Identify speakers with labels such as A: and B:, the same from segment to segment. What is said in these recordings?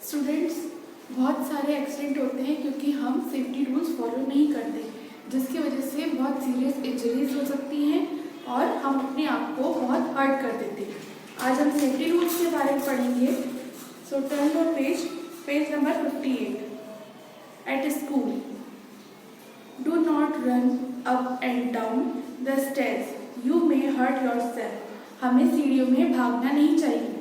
A: Students, बहुत सारे accident होते हैं क्योंकि हम सेफ्टी रूल्स फॉलो नहीं करते, जिसकी वजह से बहुत सीरियस इंजरीज हो सकती हैं और हम अपने आप को बहुत हर्ट कर देते हैं। आज हम सेफ्टी रूल्स के बारे में पढ़ेंगे। So turn your page number 58। At school, do not run up and down the stairs, you may hurt yourself. हमें सीढ़ियों में भागना नहीं चाहिए।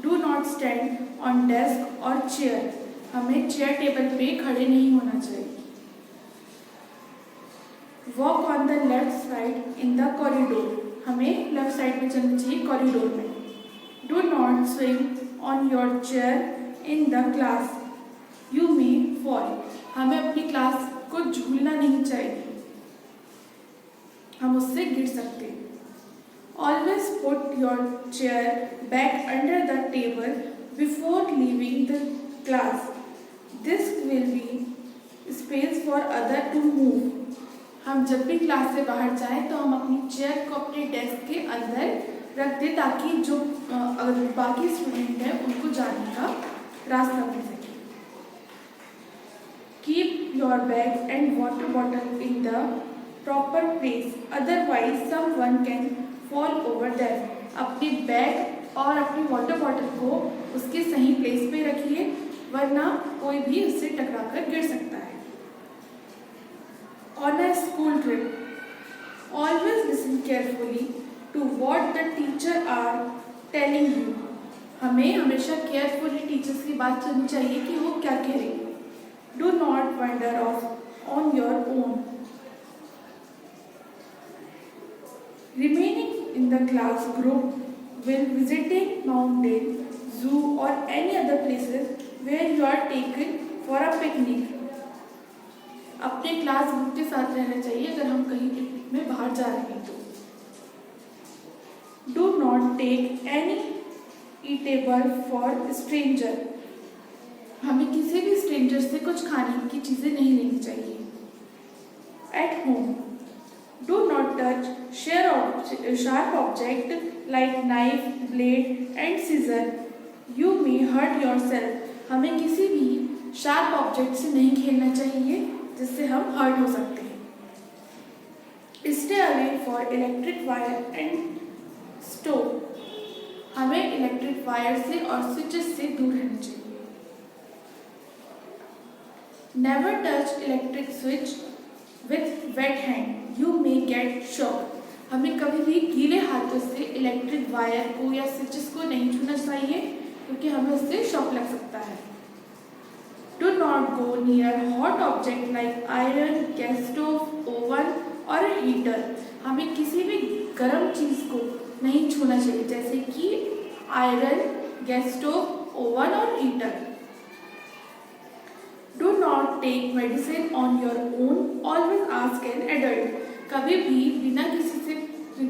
A: Do not stand on desk और चेयर, हमें चेयर टेबल पे खड़े नहीं होना चाहिए। Walk on the left side in the corridor, हमें लेफ्ट साइड में चलना चाहिए कॉरिडोर में। Do not swing on your chair in the class, you may fall, हमें अपनी क्लास को झूलना नहीं चाहिए, हम उससे गिर सकते हैं। Always put your chair back under the table before leaving the class. This will be space for other to move. हम जब भी क्लास से बाहर जाएं तो हम अपनी चेयर को अपने डेस्क के अंदर रख दें ताकि जो बाकी स्टूडेंट हैं उनको जाने का रास्ता मिल सके। Keep your bag and water bottle in the proper place. Otherwise, someone can fall over that, अपने बैग और अपनी वाटर बॉटल को उसके सही प्लेस पे रखिए, वरना कोई भी उससे टकरा कर गिर सकता है। On a school trip, always listen carefully to what the teacher are telling you, हमें हमेशा केयरफुली टीचर्स की बात सुननी चाहिए कि वो क्या कह रही है। Do not wonder of on your own, remaining in the class group while visiting mountain, zoo or any other places where you are taken for a picnic. अपने क्लास ग्रुप के साथ रहना चाहिए अगर हम कहीं पिकनिक में बाहर जा रहे हैं तो। Do not take any eatable for stranger, हमें किसी भी स्ट्रेंजर से कुछ खाने की चीजें नहीं लेनी चाहिए। At home, do not touch sharp object like knife, blade and scissor, you may hurt yourself, हमें किसी भी शार्प ऑब्जेक्ट से नहीं खेलना चाहिए जिससे हम हर्ट हो सकते हैं। Stay away for electric wire and stove, हमें इलेक्ट्रिक वायर से और स्विचेस से दूर रहना चाहिए। Never touch electric switch with wet hand, you may get shock, हमें कभी भी गीले हाथों से इलेक्ट्रिक वायर को या स्विचेस को नहीं छूना चाहिए क्योंकि हमें उससे शॉक लग सकता है। Do not go near hot object like iron, gas stove, oven और heater, हमें किसी भी गर्म चीज को नहीं छूना चाहिए जैसे कि आयरन, गैस स्टोव, ओवन और heater. Do not take medicine on your own, always ask an adult, कभी भी बिना किसी से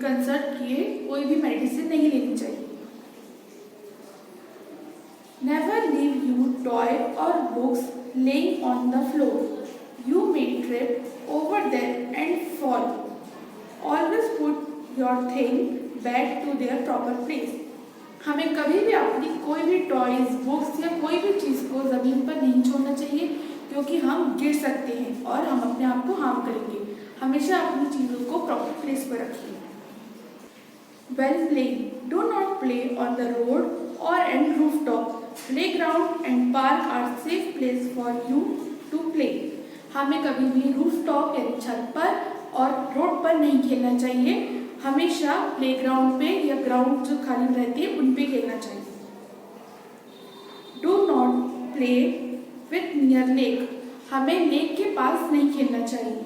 A: कंसल्ट किए कोई भी मेडिसिन नहीं लेनी चाहिए। Never leave you toy or books laying on the floor, you may trip over them and fall. Always put your thing back to their proper place, हमें कभी भी अपनी कोई भी टॉयज, बुक्स या कोई भी चीज़ को ज़मीन पर नहीं छोड़ना चाहिए क्योंकि हम गिर सकते हैं और हम अपने आप को हार्म करेंगे। हमेशा अपनी चीज़ों को प्रॉपर प्लेस पर रखिए। While playing, do not play on the road or on rooftop. Playground and park are safe place for you to play. हमें कभी भी रूफटॉप यानी छत पर और रोड पर नहीं खेलना चाहिए, हमेशा प्लेग्राउंड पे या ग्राउंड जो खाली रहती है उन पे खेलना चाहिए। Do not play with near lake, हमें लेक के पास नहीं खेलना चाहिए।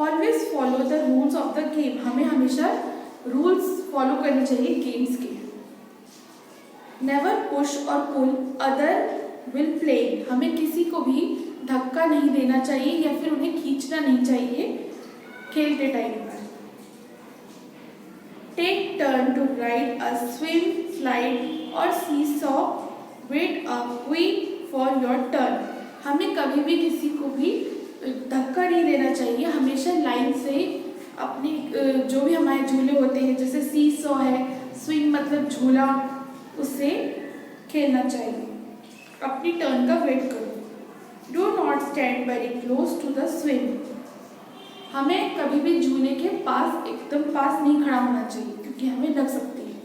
A: Always follow the rules of the game, हमें हमेशा रूल्स फॉलो करने चाहिए गेम्स के। नेवर पुश और पुल अदर विल प्ले, हमें किसी को भी धक्का नहीं देना चाहिए या फिर उन्हें खींचना नहीं चाहिए खेलते टाइम पर। Take turn to ride a swing, slide और seesaw, wait a queue for your turn, हमें कभी भी किसी को भी धक्का नहीं देना चाहिए, हमेशा लाइन से अपनी जो भी हमारे झूले होते हैं जैसे सीसॉ है, स्विंग मतलब झूला, उसे खेलना चाहिए। अपनी टर्न का वेट करो। Do not stand very close to the swim. हमें कभी भी झूले के पास एकदम पास नहीं खड़ा होना चाहिए क्योंकि हमें लग सकती है।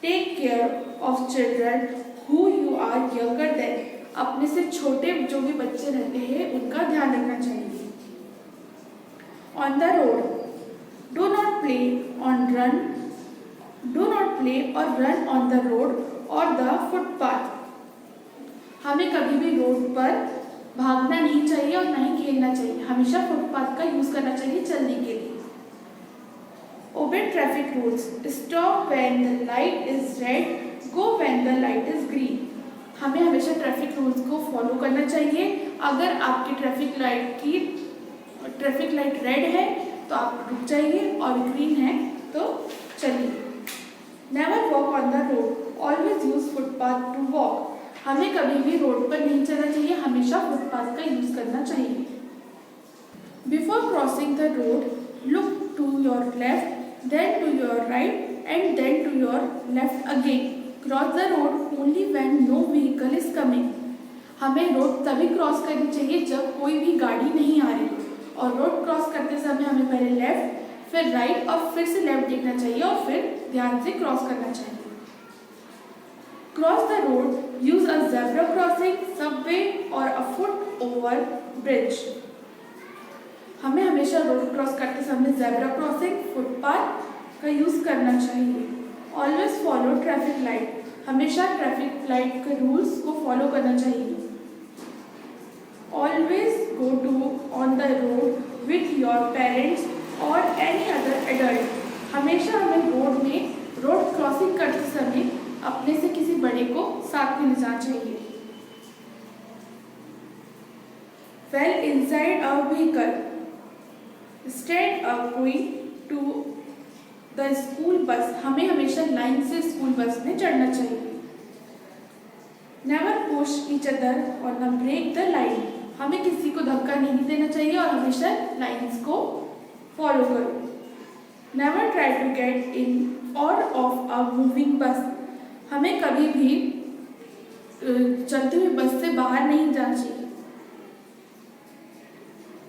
A: Take care of children who you are younger than. अपने से छोटे जो भी बच्चे रहते हैं उनका ध्यान रखना चाहिए। On the road, do not play और रन ऑन द रोड और द फुटपाथ। हमें कभी भी रोड पर भागना नहीं चाहिए और ना ही खेलना चाहिए। हमेशा फुटपाथ का यूज करना चाहिए चलने के लिए। Obey traffic rules. Stop when the light is red, go when the light is green. हमें हमेशा ट्रैफिक रूल्स को फॉलो करना चाहिए। अगर आपकी ट्रैफिक लाइट रेड है तो आप रुक जाइए और ग्रीन है तो चलिए। Never walk on the road, always use footpath to walk. हमें कभी भी रोड पर नहीं चलना चाहिए, हमेशा फुटपाथ का यूज करना चाहिए। Before crossing the road, look to your left, then to your right and then to your left again. Cross the road only when no vehicle is coming. हमें रोड तभी क्रॉस करनी चाहिए जब कोई भी गाड़ी नहीं आ रही, और रोड क्रॉस करते समय हमें पहले लेफ्ट फिर राइट और फिर से लेफ्ट देखना चाहिए और फिर ध्यान से क्रॉस करना चाहिए। Cross the road, use a zebra crossing, Subway और अ फुट ओवर ब्रिज। हमें हमेशा रोड क्रॉस करते समय ज़ेब्रा क्रॉसिंग, फुटपाथ का यूज करना चाहिए। Always follow traffic light. हमेशा ट्रैफिक लाइट के रूल्स को फॉलो करना चाहिए। Always go to on the road with your parents और एनी अदर एडल्ट। हमेशा हमें रोड क्रॉसिंग करते समय अपने से किसी बड़े को साथ में ले जाना चाहिए। Well inside a vehicle, stand a queen to the school bus. हमें हमेशा लाइन से स्कूल बस में चढ़ना चाहिए। नेवर पुश ईच अदर और न ब्रेक द लाइन। हमें किसी को धक्का नहीं देना चाहिए और हमेशा लाइंस को फॉलो करो। Never try to get in और ऑफ अ मूविंग बस। हमें कभी भी चलती हुई बस से बाहर नहीं जाना चाहिए।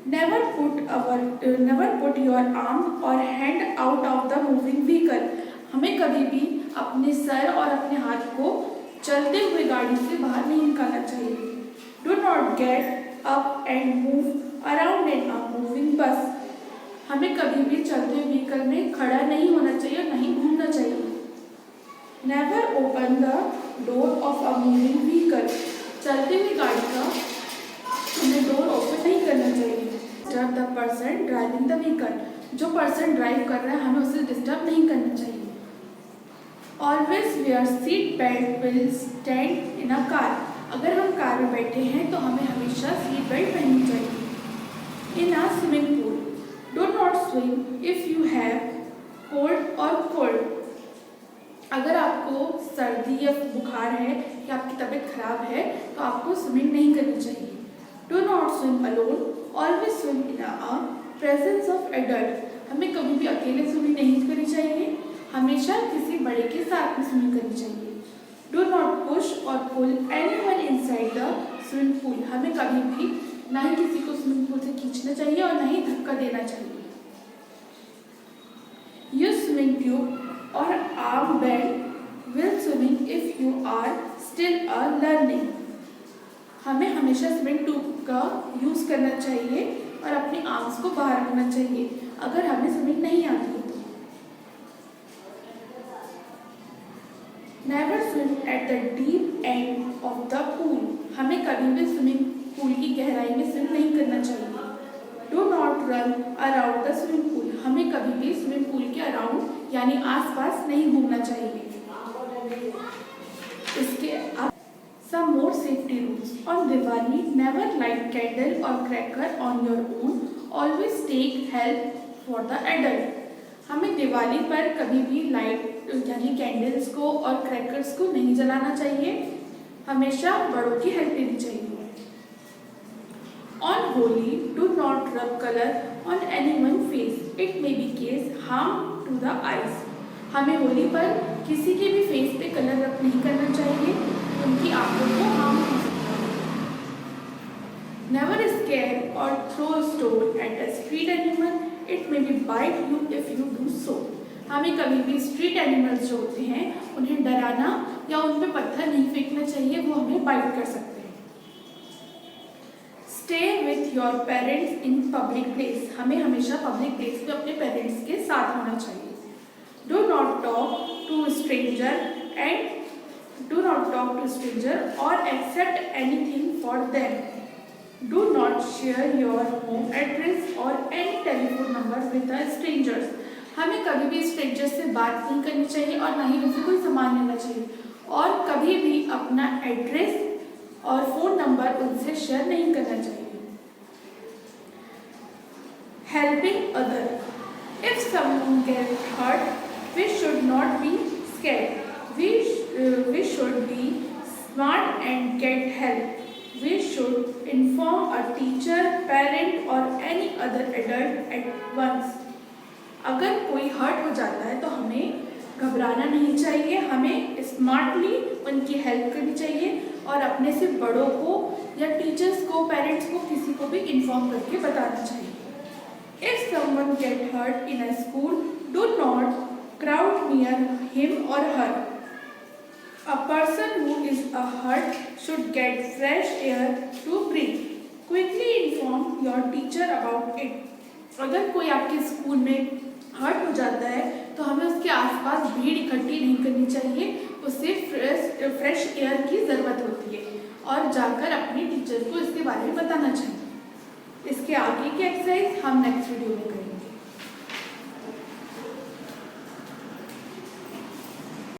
A: नेवर पुट योर आर्म और hand out of the moving vehicle. हमें कभी भी अपने सर और अपने हाथ को चलते हुए गाड़ी से बाहर नहीं निकालना चाहिए। Do not get up and move around in a moving बस। हमें कभी भी चलते हुए व्हीकल में खड़ा नहीं होना चाहिए और नहीं घूमना चाहिए। Never open the door of a moving vehicle. चलती हुई गाड़ी का हमें डोर ओपन नहीं करना चाहिए। Disturb the person driving the vehicle. जो पर्सन ड्राइव कर रहा है हमें उसे डिस्टर्ब नहीं करना चाहिए। Always wear seat belt will stand in a car. अगर हम कार में बैठे हैं तो हमें हमेशा सीट बेल्ट पहननी चाहिए। In a swimming pool, do not swim if you have cold और कोल्ड। अगर आपको सर्दी या बुखार है या आपकी तबीयत खराब है तो आपको स्विमिंग नहीं करनी चाहिए। Dough not swim alone, always swim in a presence of adult. हमें कभी भी अकेले स्विमिंग नहीं करनी चाहिए, हमेशा किसी बड़े के साथ में स्विमिंग करनी चाहिए। डो नॉट पुश और pull anyone inside the swimming pool. हमें कभी भी ना ही किसी को स्विमिंग पूल से खींचना चाहिए और ना ही धक्का देना चाहिए। यूज स्विमिंग ट्यूब और arm band will swimming if you are still a learning. हमें हमेशा स्विमिंग ट्यूब का यूज करना चाहिए और अपनी आर्म्स को बाहर रखना चाहिए अगर हमें स्विमिंग नहीं आती है। Never swim at the deep end of the pool. हमें कभी भी स्विमिंग पूल की गहराई में स्विम नहीं करना चाहिए। Do not run around the swimming pool. हमें कभी भी स्विमिंग पूल के अराउंड यानी आसपास नहीं घूमना चाहिए। इसके some more safety rules on Diwali. Never light candle or cracker on your own. Always take help for the adult. हमें दिवाली पर कभी भी लाइट यानी कैंडल्स को और क्रैकर्स को नहीं जलाना चाहिए, हमेशा बड़ों की हेल्प लेनी चाहिए। On Holi, do not rub color on anyone's face. It may be cause harm to the eyes. हमें होली पर किसी के भी फेस पे कलर रब नहीं करना चाहिए, उनकी आंखों को हार्म हो सकता है। Never scare or throw a stone at a street animal. It may be bite you if you do so. हमें कभी भी स्ट्रीट एनिमल्स जो होते हैं उन्हें डराना या उन पे पत्थर नहीं फेंकना चाहिए, वो हमें बाइट कर सकते हैं। Stay with your parents in public place. हमें हमेशा पब्लिक प्लेस पे अपने पेरेंट्स के साथ होना चाहिए। Do not talk to stranger or accept anything for them. Do not share your home address or any telephone number with the strangers. हमें कभी भी स्ट्रेंजर्स से बात नहीं करनी चाहिए और ना ही उनसे कोई सामान लेना चाहिए, और कभी भी अपना एड्रेस और फ़ोन नंबर उनसे शेयर नहीं करना चाहिए। Helping other. If someone gets hurt, we should not be scared. We should be smart and get help. We should inform a teacher, parent or any other adult at once. अगर कोई hurt हो जाता है तो हमें घबराना नहीं चाहिए, हमें स्मार्टली उनकी हेल्प करनी चाहिए और अपने से बड़ों को या टीचर्स को, पेरेंट्स को, किसी को भी इन्फॉर्म करके बताना चाहिए। If someone get hurt in a school, do not crowd near him or her. A person who is hurt should get fresh air to breathe. Quickly inform your teacher about it. अगर कोई आपके school में hurt हो जाता है तो हमें उसके आसपास भीड़ इकट्ठी नहीं करनी चाहिए, उसे फ्रेश एयर की ज़रूरत होती है और जाकर अपने टीचर को इसके बारे में बताना चाहिए। इसके आगे की एक्सरसाइज हम नेक्स्ट वीडियो में करेंगे।